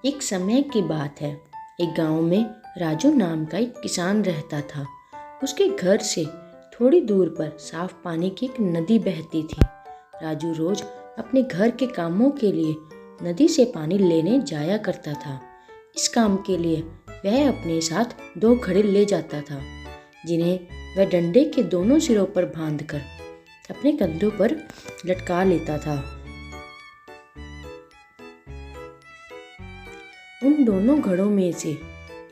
एक समय की बात है। एक गांव में राजू नाम का एक किसान रहता था। उसके घर से थोड़ी दूर पर साफ पानी की एक नदी बहती थी। राजू रोज अपने घर के कामों के लिए नदी से पानी लेने जाया करता था। इस काम के लिए वह अपने साथ 2 घड़े ले जाता था, जिन्हें वह डंडे के दोनों सिरों पर बांधकर अपने कंधों पर लटका लेता था। उन दोनों घड़ों में से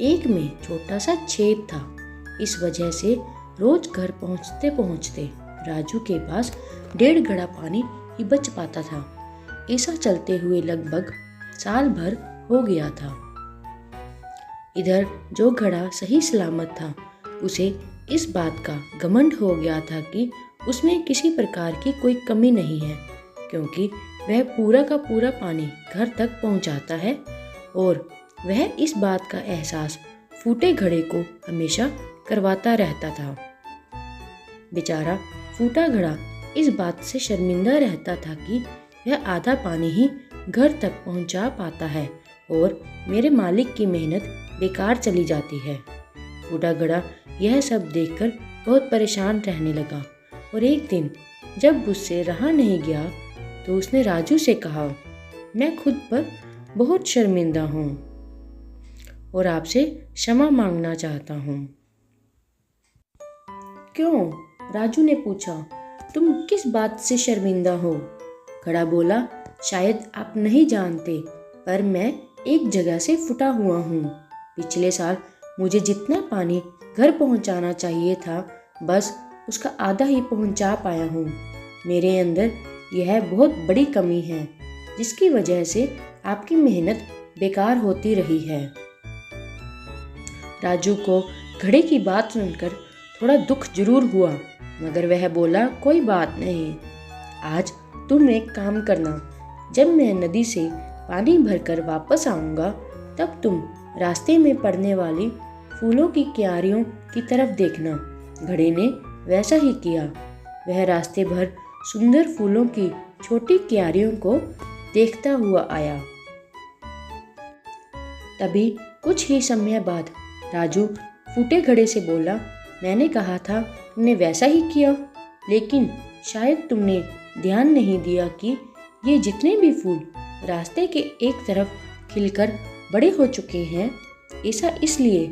एक में छोटा सा छेद था। इस वजह से रोज घर पहुंचते पहुंचते राजू के पास 1.5 घड़ा पानी ही बच पाता था। ऐसा चलते हुए लगभग साल भर हो गया था। इधर जो घड़ा सही सलामत था, उसे इस बात का घमंड हो गया था कि उसमें किसी प्रकार की कोई कमी नहीं है, क्योंकि वह पूरा का पूरा पानी घर तक पहुंचाता है। और वह इस बात का एहसास फूटे घड़े को हमेशा करवाता रहता था। बेचारा फूटा घड़ा इस बात से शर्मिंदा रहता था कि वह आधा पानी ही घर तक पहुंचा पाता है और मेरे मालिक की मेहनत बेकार चली जाती है। फूटा घड़ा यह सब देखकर बहुत परेशान रहने लगा और एक दिन जब उससे रहा नहीं गया तो उसने राजू से कहा, मैं खुद पर बहुत शर्मिंदा हूँ और आपसे क्षमा मांगना चाहता हूँ। क्यों? राजू ने पूछा। तुम किस बात से शर्मिंदा हो? घड़ा बोला, शायद आप नहीं जानते, पर मैं एक जगह से फूटा हुआ हूँ। पिछले साल मुझे जितना पानी घर पहुँचाना चाहिए था, बस उसका आधा ही पहुँचा पाया हूँ। मेरे अंदर यह बहुत बड़ी कमी है, जिसकी वजह से आपकी मेहनत बेकार होती रही है। राजू को घड़े की बात सुनकर थोड़ा दुख जरूर हुआ, मगर वह बोला, कोई बात नहीं। आज तुम एक काम करना, जब मैं नदी से पानी भरकर वापस आऊँगा, तब तुम रास्ते में पड़ने वाली फूलों की क्यारियों की तरफ देखना। घड़े ने वैसा ही किया। वह रास्ते भर सुंदर फूलों की छोटी क्यारियों को देखता हुआ आया। तभी कुछ ही समय बाद राजू फूटे घड़े से बोला, मैंने कहा था तुमने वैसा ही किया, लेकिन शायद तुमने ध्यान नहीं दिया कि ये जितने भी फूल रास्ते के एक तरफ खिलकर बड़े हो चुके हैं। ऐसा इसलिए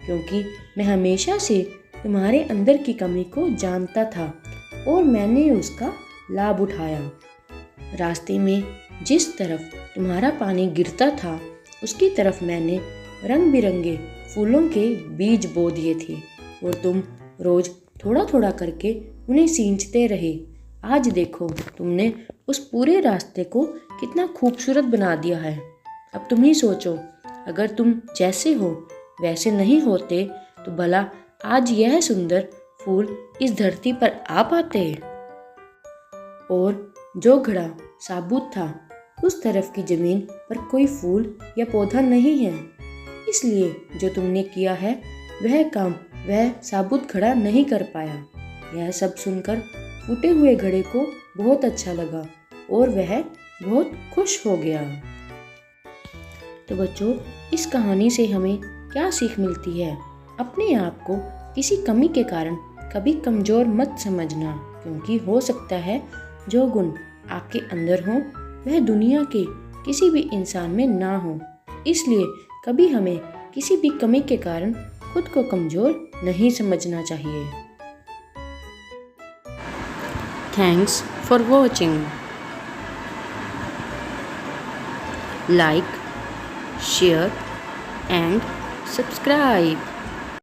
क्योंकि मैं हमेशा से तुम्हारे अंदर की कमी को जानता था और मैंने उसका लाभ उठाया। रास्ते में जिस तरफ तुम्हारा पानी गिरता था, उसकी तरफ मैंने रंग बिरंगे फूलों के बीज बो दिए थे और तुम रोज थोड़ा थोड़ा करके उन्हें सींचते रहे। आज देखो, तुमने उस पूरे रास्ते को कितना खूबसूरत बना दिया है। अब तुम ही सोचो, अगर तुम जैसे हो वैसे नहीं होते तो भला आज यह सुंदर फूल इस धरती पर आ पाते? और जो घड़ा साबुत था, उस तरफ की जमीन पर कोई फूल या पौधा नहीं है। इसलिए जो तुमने किया है वह काम वह साबुत घड़ा नहीं कर पाया। यह सब सुनकर फूटे हुए घड़े को बहुत अच्छा लगा और वह बहुत खुश हो गया। तो बच्चों, इस कहानी से हमें क्या सीख मिलती है? अपने आप को किसी कमी के कारण कभी कमज़ोर मत समझना, क्योंकि हो सकता है जो गुण आपके अंदर हो वह दुनिया के किसी भी इंसान में ना हो। इसलिए कभी हमें किसी भी कमी के कारण खुद को कमज़ोर नहीं समझना चाहिए। Thanks for watching. Like, share and subscribe.